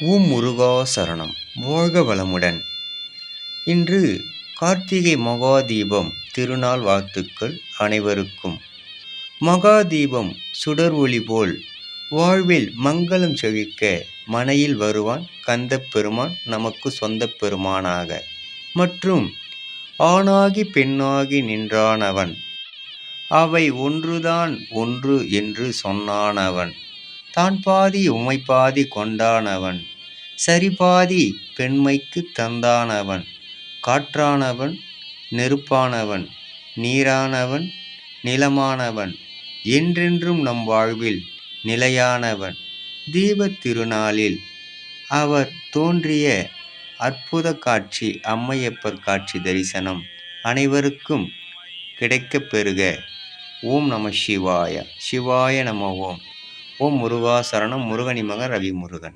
ஓம் முருகா சரணம். வாழ்க வளமுடன். இன்று கார்த்திகை மகாதீபம் திருநாள் வாழ்த்துக்கள் அனைவருக்கும். மகாதீபம் சுடர் ஒளி போல் வாழ்வில் மங்களம் செழிக்க மனையில் வருவான் கந்தப் பெருமான் நமக்கு சொந்த பெருமானாக. மற்றும் ஆணாகி பெண்ணாகி நின்றானவன், அவை ஒன்றுதான் ஒன்று என்று சொன்னானவன், தான் பாதி உமை பாதி கொண்டானவன், சரிபாதி பெண்மைக்கு தந்தானவன், காற்றானவன் நெருப்பானவன் நீரானவன் நிலமானவன், என்றென்றும் நம் வாழ்வில் நிலையானவன். தீபத் திருநாளில் அவர் தோன்றிய அற்புத காட்சி, அம்மையப்பர் காட்சி தரிசனம் அனைவருக்கும் கிடைக்கப் பெறுக. ஓம் நம சிவாய. சிவாய நம. ஓம். ஓம் முருகா சரணம். முருகனி மகன் ரவி முருகன்.